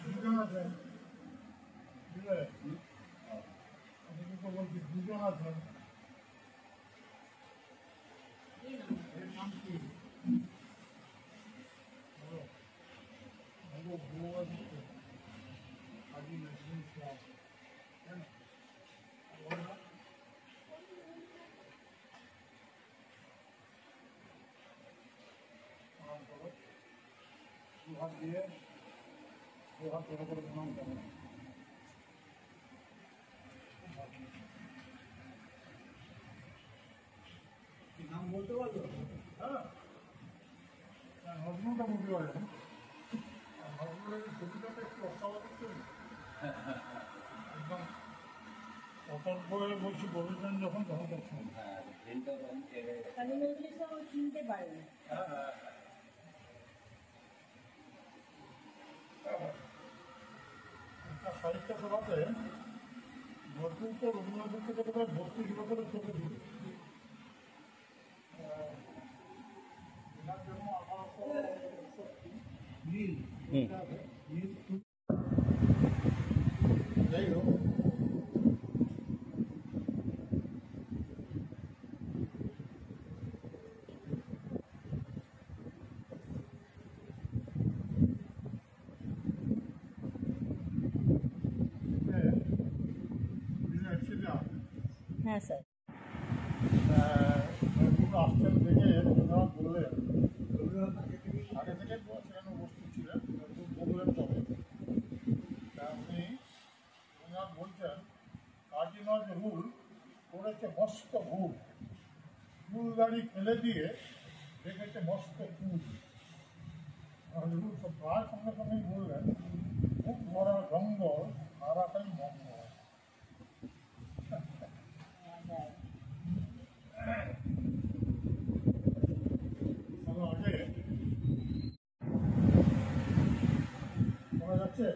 দুজন আছেন, বুঝলে? তো বলছি দুজন আছেন, এর নাম কি? আজি নজরুল ইসলাম, তাই না? প্রণাম করো, দুহাত দিয়ে দুহাত ধরে করে প্রণাম করো। নাম বলতে পারলো? হ্যাঁ, নজরুলটা বলতে পারেন। নজরুলের ছবিটাটা একটু অস্বাভাবিক তো, একদম অতর্ক হয়ে বলছি বলেছেন যখন তখন দেখছেন। চিনতে পারেন। একটা সাহিত্য সভাতে নজরুলকে রবীন্দ্রনাথের থেকে বোধহয় 32 বছরের ছোট ছিল। এনার জন্য 1861 যাই হোক, হ্যাঁ স্যার। নজরুল আসছেন দেখে রবীন্দ্রনাথ বললেন, রবীন্দ্রনাথ আগে থেকে সেখানে উপস্থিত ছিলেন, নজরুল বললেন তবে উনি রবীন্দ্রনাথ বলছেন, কাজী নজরুল করেছে মস্ত ভুল, চুল দাড়ি ফেলে দিয়ে দেখেছে মস্ত ফুল। নজরুল তো প্রায় সঙ্গে সঙ্গেই বললেন, খুব ভরা জঙ্গল সারাটাই মঙ্গল। আগে শোনা যাচ্ছে?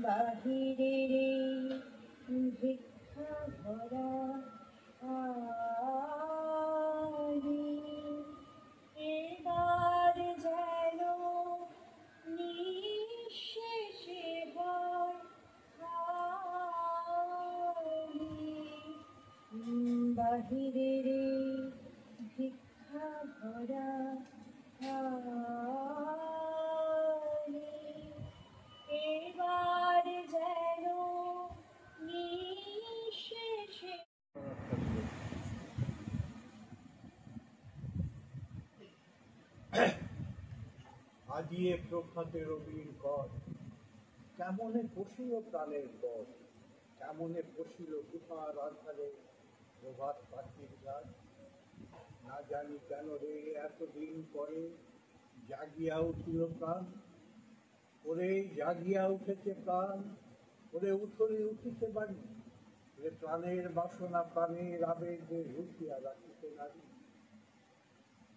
বাহিরে রে ভিক্ষা ভরা আরে এবার যেন নিঃশেষে হয় খালি বাহিরে রে ভিক্ষা ভরা আরে এবার যেন নিঃশেষে আজিয়ে প্রভাতে রবির কর, কেমনে পশিল প্রাণের বর, কেমনে পশিল তুষার আধারে প্রভাত পাখির গান। না জানি কেন রে এতদিন পরে জাগিয়া উঠিল প্রাণ, ওরে জাগিয়া উঠেছে প্রাণ, ওরে উঠলে উঠিছে বাড়ি, ওরে প্রাণের বাসনা প্রাণের আবেগে রুখিয়া রাখিতে নারী।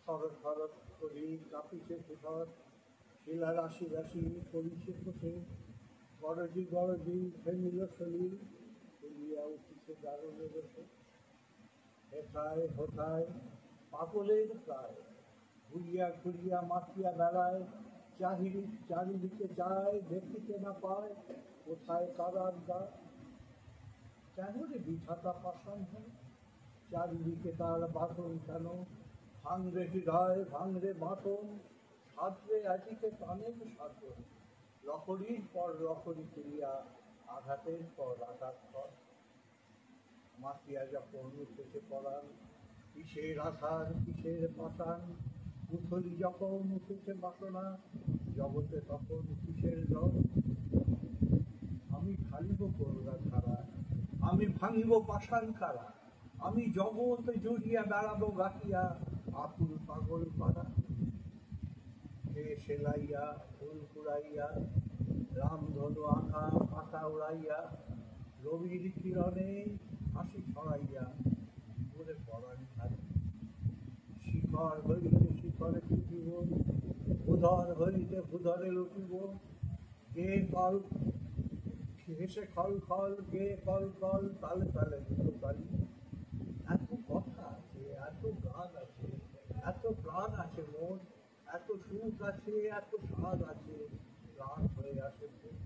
শরৎ শরৎ করি কাঁপিছে তুষার, শিলা রাশি রাশি পড়িছে খসে, গরজি গরজি ফেমিল শরীর, তুলিয়া উঠিছে দারুণে বসে। হেথায় হোথায় পাগলের প্রায়, ঘুরিয়া ঘুরিয়া মাতিয়া বেড়ায়, চারিদিকে যায় দেখিতে না পায়, কোথায় কারার দ্বার। কেন রে বিধাতা পাষাণ হয়, চারিদিকে তার বাঁধন কেন, ভাঙরে হৃদয় ভাঙরে বাঁধন, সাধরে আজিকে প্রাণের সাধন, লহরীর পর লহরী তুলিয়া আঘাতের পর আঘাত কর। মাতিয়া যখন উঠেছে পরাণ, কিসের আধার কিসের পাষাণ, উথলি যখন উঠেছে বাসনা, জগতে তখন কিসের জল। আমি ঢালিব করুণা ধারা, আমি ভাঙিব পাষাণ কারা, আমি জগৎ জড়িয়া বেড়াবো গাহিয়া আকুল পাগল পাড়া। হে সেলাইয়া ফুল কুড়াইয়া, রামধনু আঁকা আঁকা উড়াইয়া, রবির কিরণে হাসি ছড়াইয়া ঘুরে পড়ান ধারে। শিখর হইতে শিখরে ছুটিব, ভূধর হইতে ভূধরে লুটিব, গে কল হেসে খল খল, গে কল কল, তালে তালে দুটো তালি। এত কথা আছে, এত গান আছে, এত প্রাণ আছে মোর, এত সুখ আছে, এত স্বাদ আছে, প্রাণ হয়ে আসে মন।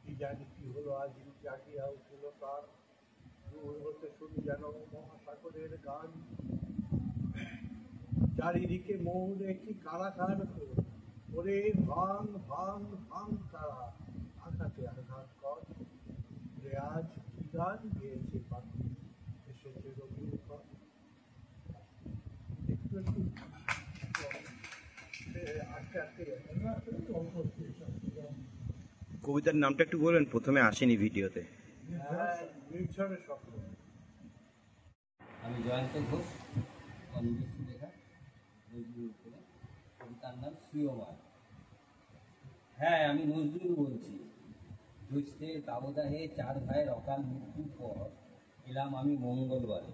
কি জানি কি হলো আজ জাগিয়া উঠিল প্রাণ, দূর হতে শুনি যেন মহাসাগরের গান। চারিদিকে মৌন একটি কারাকার তোর, ওরে ভাঙ ভাঙ ভাঙ তারা, আঘাতে আঘাত কর। ওরে আজ কি গান গেয়েছে পাখি, এসেছে রবির ঘর। একটু একটু আস্তে আস্তে অল্প কবিতার নামটা একটু বলবেন, প্রথমে আসেনি ভিডিওতে। নির্ঝরের স্বপ্ন। আমি জয়ন্ত ঘোষ, অনির্দিষ্ট লেখা নজরুল উপরে, কবিতার নাম শ্রীয়মান। হ্যাঁ, আমি নজরুল বলছি। জ্যৈষ্ঠের দাবদাহে 4 ভাইয়ের অকাল মৃত্যুর পর এলাম আমি মঙ্গলবারে।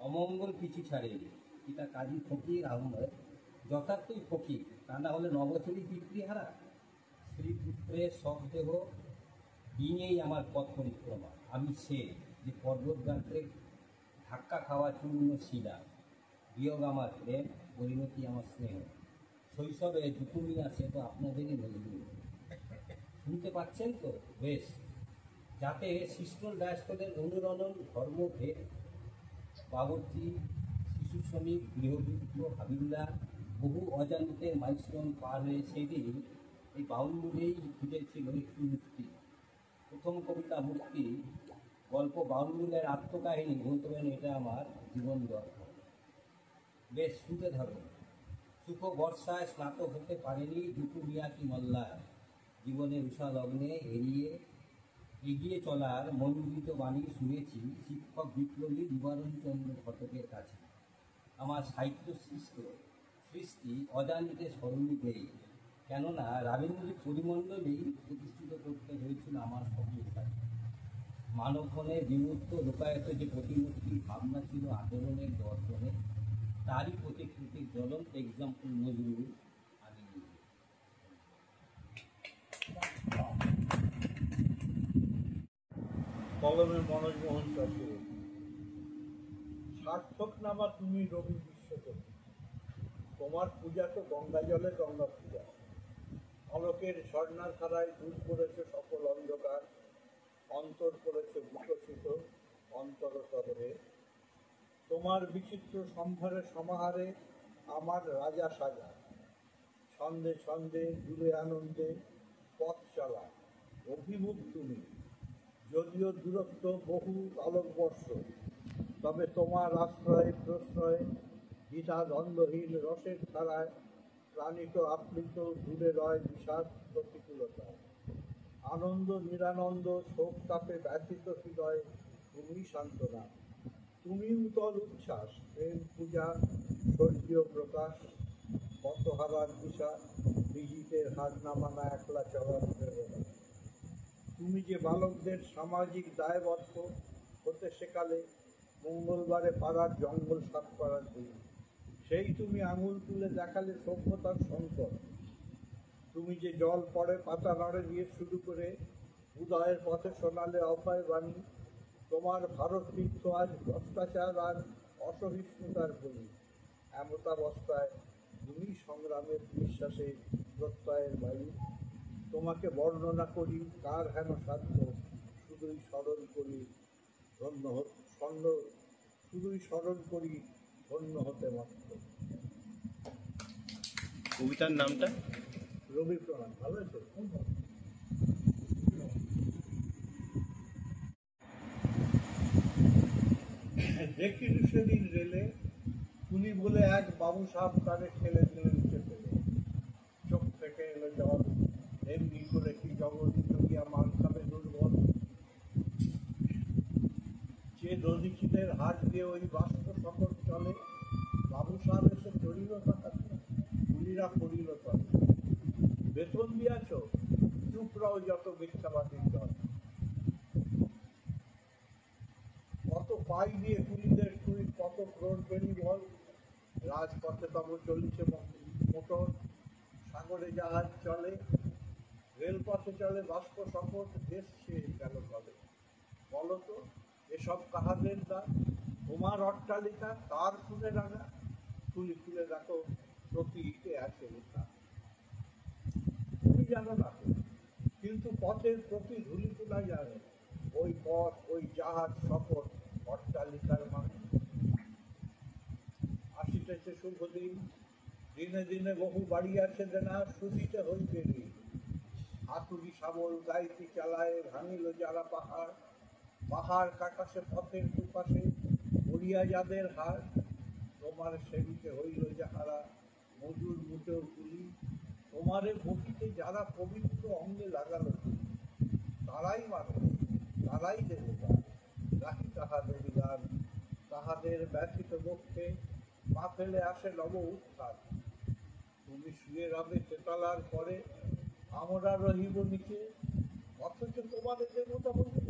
অমঙ্গল পিছু ছাড়েনি, পিতা কাজী ফকির আহমদ যথার্থই ফকির, তা না হলে নবছরই পিতৃহারা। শ্রীপুত্রের শবদেহ দিনেই আমার পথ পরিক্রমা। আমি সে যে পর্বত গাত্রে ধাক্কা খাওয়া চূর্ণ শিলা। বিয়োগ আমার প্রেম, পরিণতি আমার স্নেহ। শৈশবে জুকুমি আছে তো আপনাদেরই নজরুল। শুনতে পাচ্ছেন তো? বেশ। যাতে শিষ্টল ডায়স্কদের অনুরণন, ধর্মভেদ, বাবরচি, শিশু শ্রমিক, গৃহবৃদ্ধ, হাবিলদার, বহু অজান্তের মাইলস্টোন পার হয়ে সেদিন এই বাউলমুড়েই খুঁজেছিল একটু মুক্তি। প্রথম কবিতা মুক্তি, গল্প বাউলমুলের আত্মকাহিনী, বলতে পারেন এটা আমার জীবন দর্শন। বেশ, শুনতে থাকুন। সুখ বর্ষায় স্নাত হতে পারেনি দুটো মিয়াকি মল্লার, জীবনের উষা লগ্নে এগিয়ে চলার মনোনীত বাণী শুনেছি শিক্ষক বিপ্লবী নিবারণচন্দ্র ঘটকের কাছে। আমার সাহিত্য সৃষ্টি অজানিতে স্মরণী দেই, কেননা রাবীন্দ্রিক পরিমণ্ডলেই প্রতিষ্ঠিত করতে হয়েছিল আমার সভ্যতাকে। মানবমনে বিমূর্ত লোকায়ত যে প্রতিমূর্তি ভাবনা ছিল আন্দোলনের দর্শনে, তারই প্রতিকৃতির জ্বলন্ত এক্সাম্পল নজরুল। আমি কলমে মনোজমোহন চক্রবর্তী। সার্থক নামা তুমি রবি বিশ্বকবি। তোমার পূজা তো গঙ্গা জলে গঙ্গা পূজা। অলোকের ঝর্ণার ধারায় দূর করেছে সকল অন্ধকার, অন্তর করেছে বিকশিত অন্তরতরে। তোমার বিচিত্র সম্ভারে সমাহারে আমার রাজা সাজা। ছন্দে ছন্দে দূরে আনন্দে পথ চলা অভিমুখ তুমি। যদিও দূরত্ব বহু আলোকবর্ষ, তবে তোমার আশ্রয় প্রশ্রয় দ্বিধা দ্বন্দ্বহীন রসের ধারায় প্রাণিত আপ্লুত দূরে রয় বিষাদ প্রতিকূলতা। আনন্দ নিরানন্দ শোক তাপে ব্যথিত হৃদয় তুমি সান্ত্বনা। তুমি উতল উচ্ছ্বাস প্রেম পূজা স্বর্গীয় প্রকাশ। কত হারার দিশা বিজিতের হার নামানা একলা চলার প্রেরণা। তুমি যে বালকদের সামাজিক দায়বদ্ধ হতে শেখালে মঙ্গলবারে পাড়ার জঙ্গল সাফ করার দিন, সেই তুমি আঙুল তুলে দেখালে সভ্যতার সংকট। তুমি যে জল পড়ে পাতা নড়ে দিয়ে শুরু করে উদয়ের পথে শোনালে অভয় বাণী। তোমার ভারত তীর্থ আজ ভ্রষ্টাচার আর অসহিষ্ণুতার বলি। এমতাবস্থায় তুমি সংগ্রামের নিঃশ্বাসে প্রত্যয়ের বায়ু। তোমাকে বর্ণনা করি কার হেন সাধ্য, শুধুই স্মরণ করি ধন্য শুধুই স্মরণ করি ধন্য হতে মাত্র। কবিতার নামটা? রবি প্রণাম। ভালো আছে? দেখি সেদিন রেলে তুমি বলে এক বাবু সাহেব তারে ঠেলে ঠেলে নিচে ফেলে। চোখ থেকে এলো জল, এমনি করে কি জগৎ জগিয়া মান খাবে দুর্বল। যে দধিচিতের হাট দিয়ে ওই বাস্ত সকল চলে, বাবু সাহেব এসে চড়িল টাকাতে, গুলিরা পড়িল তলে। বেতন দিয়াছ, চুপ রাও যত মিথ্যাবাদীর দল। কত পাই দিয়ে কুলিদের তুই কত ক্রোড় বেরি বল। রাজপথে তব চলিছে মোটর, সাগরে জাহাজ চলে, রেলপথে চলে বাষ্প শপথ, দেশ ছেয়ে গেল তবে। বলতো এসব কাহাদের দান? তোমার অট্টালিকা তার খুলে রাঙা, খুলি খুলে দেখো প্রতি ইটে আছে লেখা। তুমি জানো না কিন্তু পথের প্রতি ধুলি তোলা জানে, ওই পথ ওই জাহাজ শপথ অট্টালিকার মান। আসিতেছে শুভ দিন, দিনে দিনে বহু বাড়ি আছে দেনা, সুদিতে হইতে ঋণ। হাতুড়ি শাবল গাইতি চালায় ভাঙিল যারা পাহাড়, পাহাড় কাটাছে পথের দুপাশে উড়িয়া যাদের হার। তোমার সেবিতে হইল যাহারা মজুর মুটেও গুলি, তোমারে বটিতে যারা পবিত্র অঙ্গে লাগালো তারাই মানুষ, তারাই দেবতা। রাখি তাহাদের গান, তাহাদের ব্যথিত বক্ষে পা ফেলে আসে নব উত্থান। তুমি শুয়ে রবে তেতলার পরে, আমরা রহিব নিচে, অথচ তোমাদের দেবতা বলবে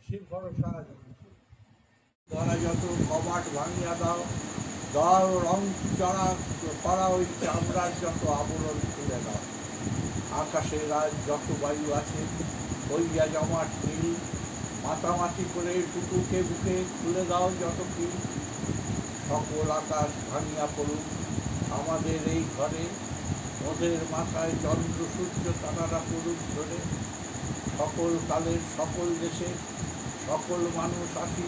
সে ভরসা আজ নিচে। তারা যত কবাট ভাঙিয়া দাও, দাও রং চড়া করা ওই চামড়ার যত আবরণ খুলে দাও। আকাশের আজ যত বায়ু আছে হইয়া জমাট নীল, মাতামাতি করে টুকুকে বুকে খুলে দাও যত কিল। সকল আকাশ ভাঙিয়া পড়ুক আমাদের এই ঘরে, ওদের মাথায় চন্দ্র সূর্য তারারা পড়ুক ধরে। সকল কালের সকল দেশের সকল মানুষ আসি,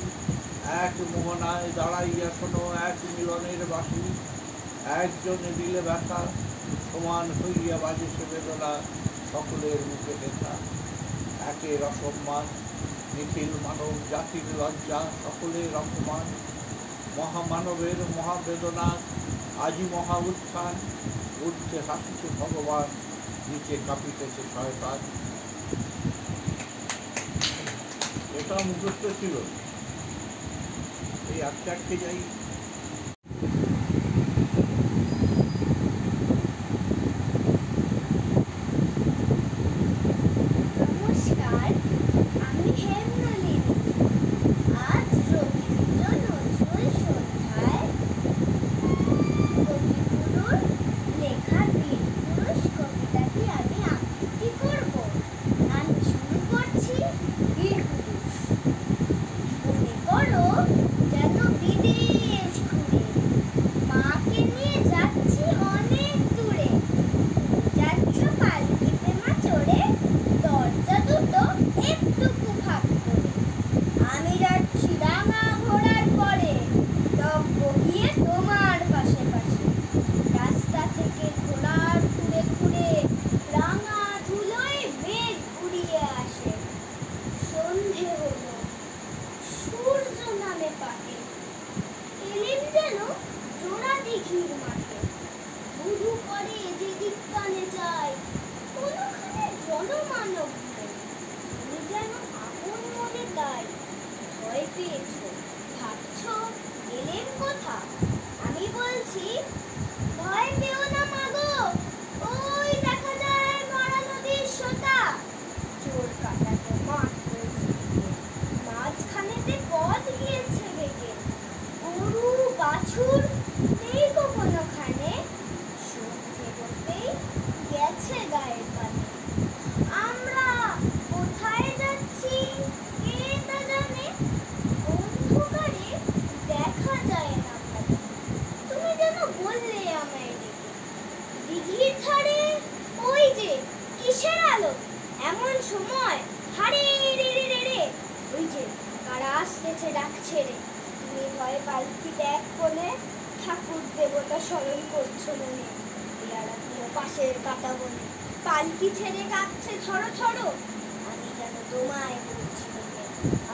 এক মোহনায় দাঁড়াইয়া শোনো এক মিলনের বাসি। একজনে দিলে ব্যথা সমান হইয়া বাজে সে বেদনা, সকলের মুখে দেখা। একের অসম্মান নিখিল মানব জাতির লজ্জা, সকলের অপমান। মহামানবের মহাবেদনা আজি মহা উত্থান, উঠতে হাসিছে ভগবান, নিচে কাঁপিতেছে শয়তান। এটা মুখস্থ ছিল, এই আটকে যাই। নমস্কার, আমি হেমনালিনী। আজ রবীন্দ্র নজরুল সন্ধ্যায় কবিগুরুর লেখা বীরপুরুষ কবিতাটি আমি আবৃত্তি করব। আমি শুরু করছি বীরপুরুষ। মানব নাই। তুমি যেন আপন মনে তাই ভয় পেয়েছো, ভাবছো এলেম কথা। আমি বলছি ভয় পেও না মাগো, ওই দেখা যায় মরা নদীর সোতা। চোর কাটাকে মাঠ হয়েছে দিকে, মাঝখানেতে পথ গিয়েছে বেঁকে। গরু বাছুর নেই গো কোনোখানে, সন্ধে হতেই গেছে গায়ের পানে। আমরা কোথায় যাচ্ছি কে তা জানে, অন্ধকারে দেখা যায় না ভালো। তুমি যেন বললে আমায় ডেকে, দিঘির ধারে ওই যে কিসের আলো এমন সময়, হারে রে রে রে রে, ওই যে কারা আসতেছে ডাকছে রে। তুমি ভয়ে পালকি ত্যাগ করে ঠাকুর দেবতা স্মরণ করছো মনে। পেয়ারা দিল পাশের কাটা বনে, পালকি ছেড়ে কাঁপছে থরো থরো। আমি যেন তোমায় বলছি ডেকে,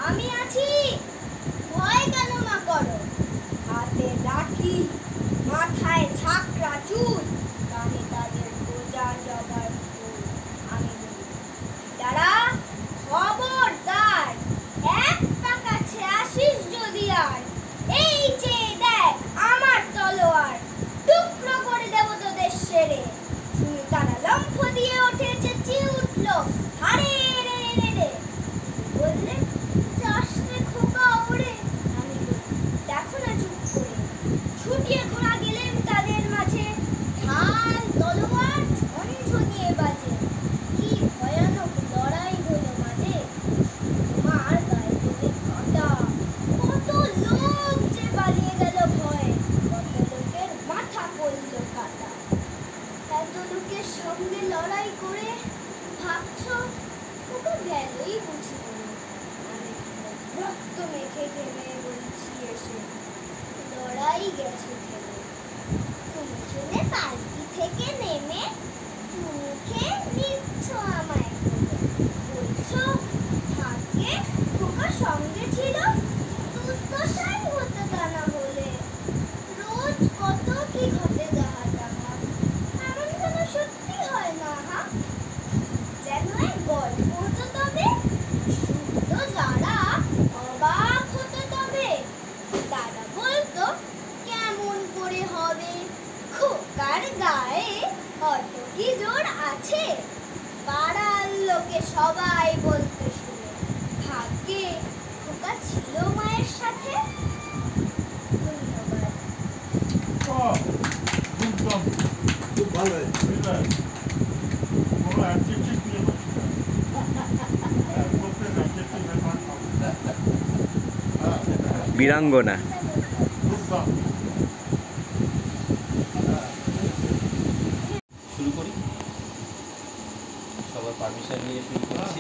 আমি আছি, ভয় কেন মা করো। হাতে লাঠি, মাথায় ছাকরা চুল, কানে তাদের গোজা জবার ফুল। আমি বলি দাঁড়া, খবরদার এক পা কাছে আসিস যদি আর, এই যে দেখ আমার তলোয়ার, টুকরো করে দেব তোদের সেরে। শুনি তারা লম্ফ দিয়ে ওঠে চেঁচিয়ে উঠলো, হারে রে রে রে রে। বললে যাস রে খোকা ওরে। আমি বলি দেখো না চুপ করে, ছুটিয়ে ঘোড়া গেলেন তাদের মাঝে, ঢাল তলোয়ার ঝনঝনিয়ে বাজে। কি ভয়ানক লড়াই হলো মাঝে, তোমার গায়ে পড়ে কাঁটা। কত লোক যে পালিয়ে গেল ভয়ে, কত লোকের মাথা পড়ল কাটা। এত লোকের সঙ্গে লড়াই করে ভাবছো ওকে গেলই বুঝি মনে। আমি রক্ত মেখে ঘেমে বলছি এসে, লড়াই গেছে থেমে। তুমি শুনে পালকি থেকে নেমে মুখে নিচ্ছ আমায় কোলে, বলছো ভাগ্যে খোকা সঙ্গে ছিল, দুর্দশাই হতো তা না হলে। রোজ কত কি ঘটে যাহা তাহা, এমন যেন সত্যি হয় না হা। যেন এক গল্প হতো তবে, শুনতো যারা অবাক হতো তবে। তারা বলতো কেমন করে হবে, খোকার গায়ে অত কি জোর আছে। পাড়ার লোকে সবাই বলতে শুনে, ভাগ্যে খোকা ছিল মায়ের সাথে। ধন্যবাদ। দুর্দান্ত, খুব ভালো হয়েছে। বুঝলে? কোনো অ্যাডজেক্টিভ দিয়ে বলছি না। প্রত্যেক অ্যাডজেক্টিভ ব্যাপার বীরাঙ্গনা। দুর্দান্ত। শুরু করি, সবার পারমিশন নিয়ে শুরু করছি।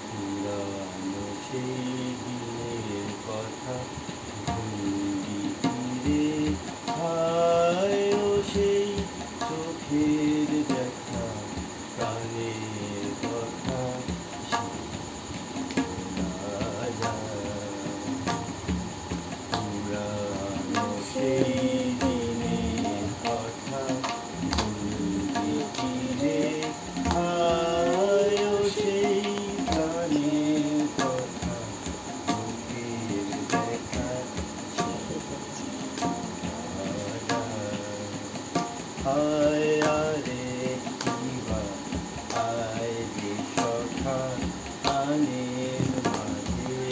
পুরানো সেই দিনের কথা ভুলি ফিরে, হায় ও সেই চোখের দেখা, প্রাণের কথা শোনা যায়। পুরানো সেই দিনের কথা ভুলি ফিরে, হায় ও সেই প্রাণের কথা, চোখের দেখা শোনা যায়। হায় আরে কিবা আয় রে সখা, আনের মাঝে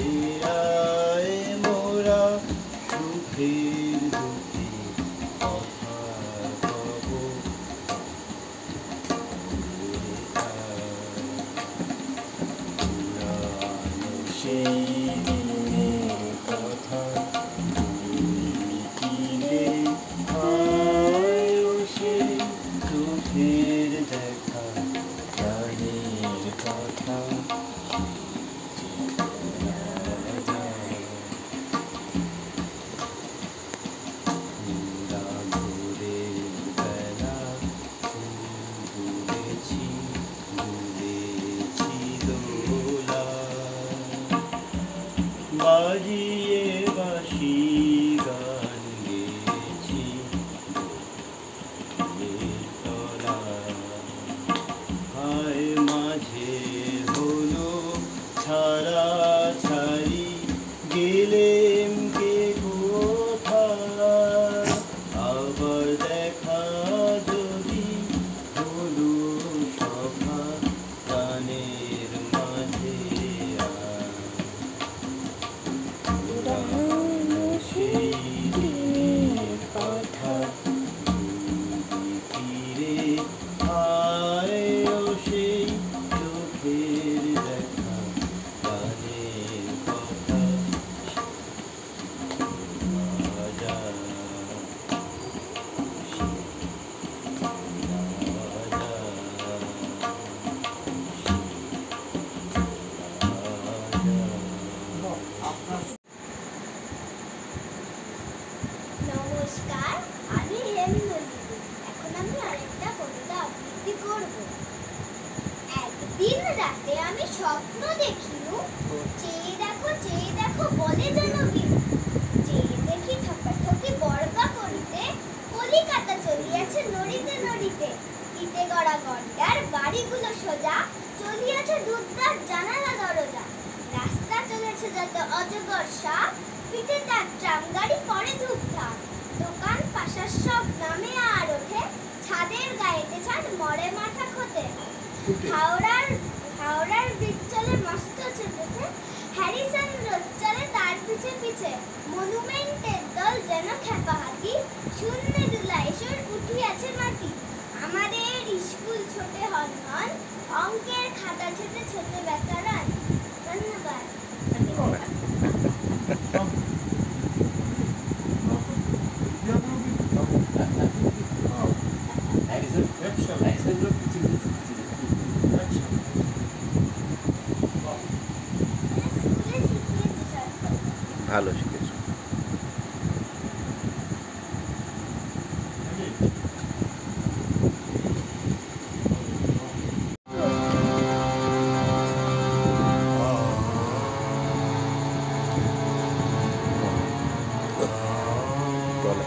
আয় মোরা, সুখের দুঃখে কথা কব। পুরানো সেই দিনের কথা ভুলি কি রে, হায় ও সেই চোখে স্বপ্ন দেখিনু, চেয়ে দেখো বলে যেন বিনু। চেয়ে দেখি ঠকাঠকি বর্গা করিতে, কলিকাতা চলিয়াছে নড়িতে নড়িতে। ইটে গড়া গন্ডার বাড়িগুলো সোজা, চলিয়াছে দুধদার জানালা দরজা। রাস্তা চলেছে যত অজগর সাপ, পিঠে তার ট্রাম গাড়ি করে ধূপধাপ। দোকান পাশার সব নামে আর ওঠে, ছাদের গায়েতে ছাদ মরে মাথা খোতে। হাওড়ার ব্রিজ চলে মস্ত চেপেছে, হ্যারিসন রোড চলে তার পিছে পিছে। মনুমেন্টের দল যেন খেপা হাতি, শূন্যে দুলাই সুর উঠিয়াছে মাটি। আমাদের স্কুল ছোটে হন হন, অঙ্কের খাতা ছেটে ছোটে ব্যাকরণ। ধন্যবাদ। স্কুলে শিখিয়েছে সব। ভালো শিখেছো। বলো।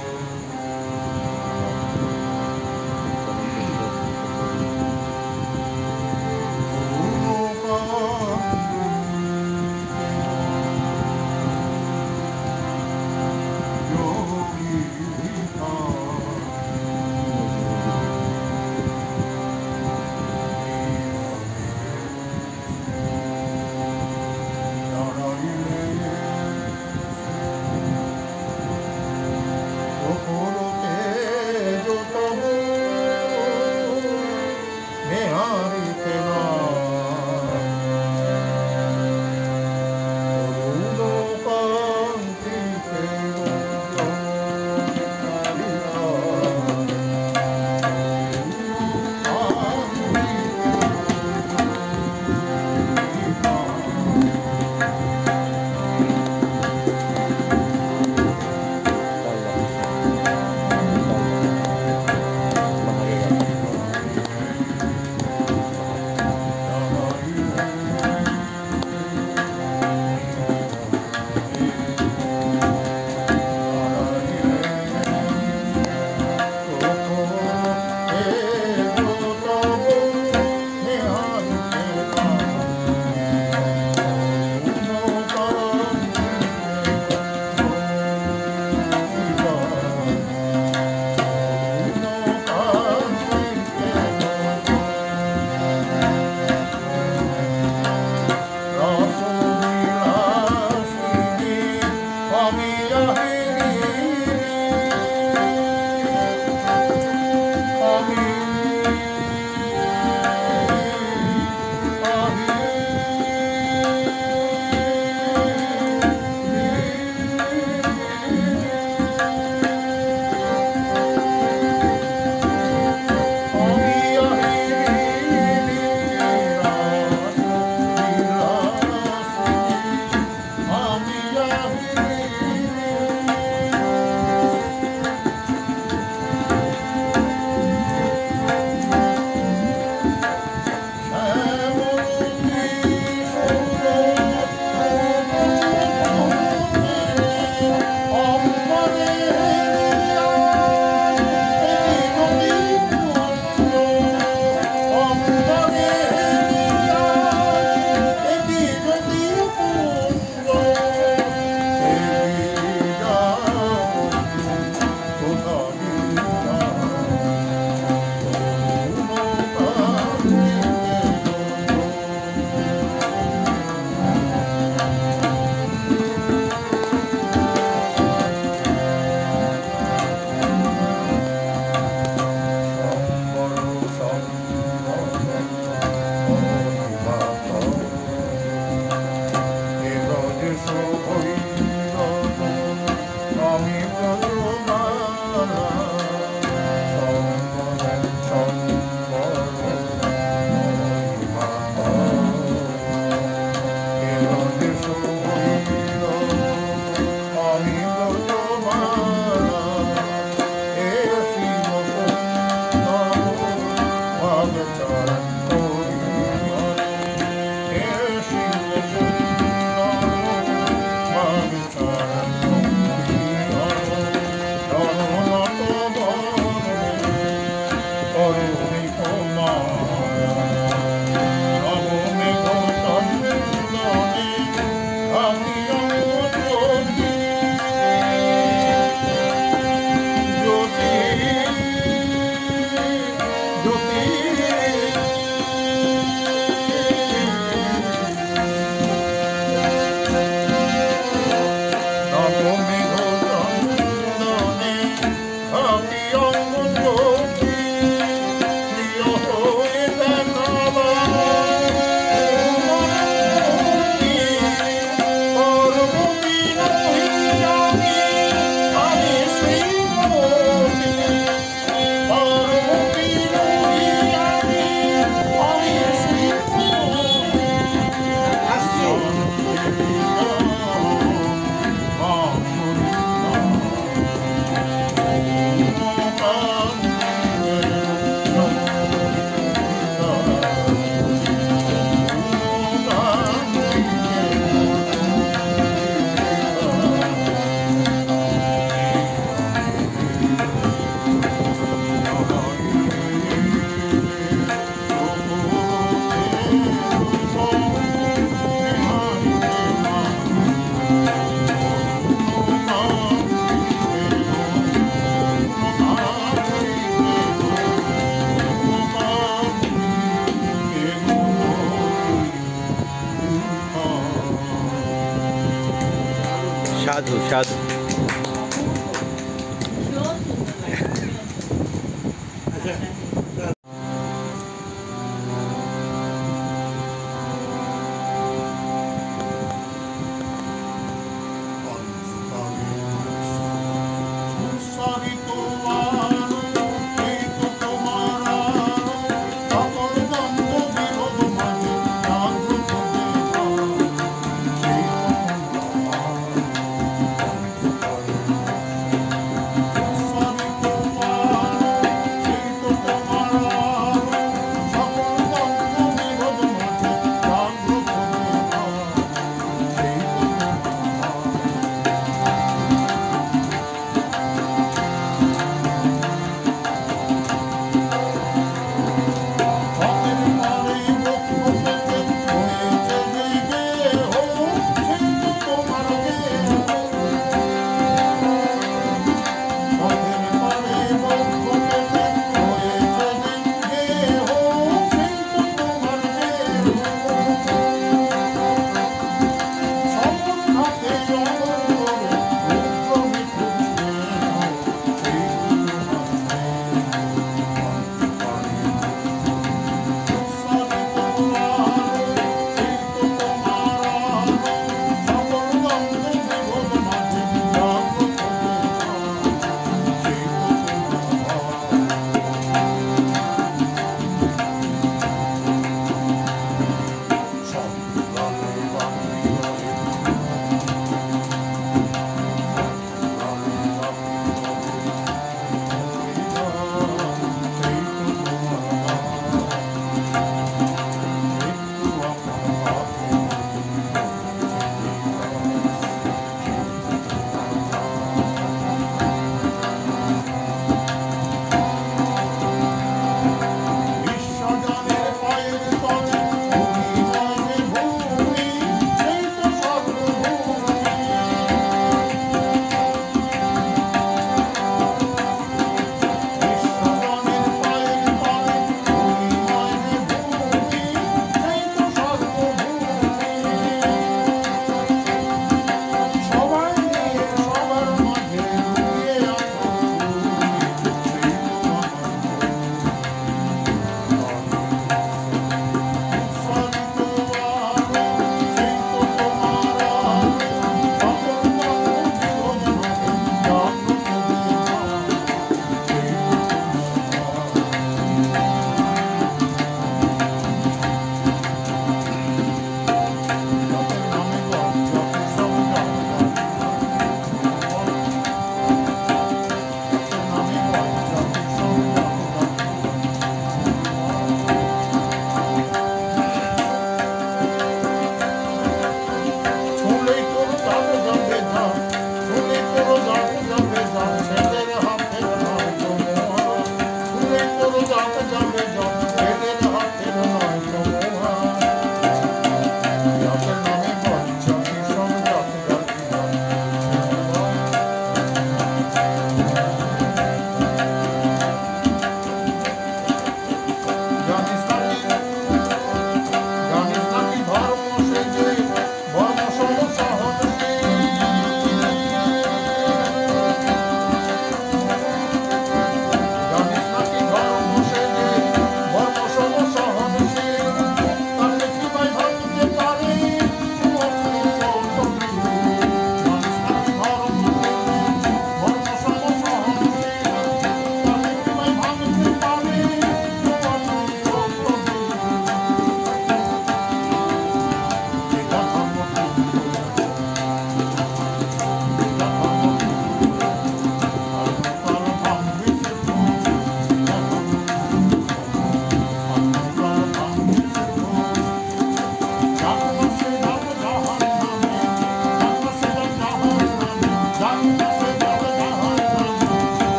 সুস্বাদু।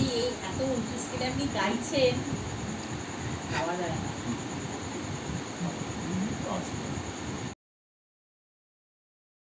এই এত ইন্টারেস্টেড আপনি গাইছেন, ভাবা যায় না।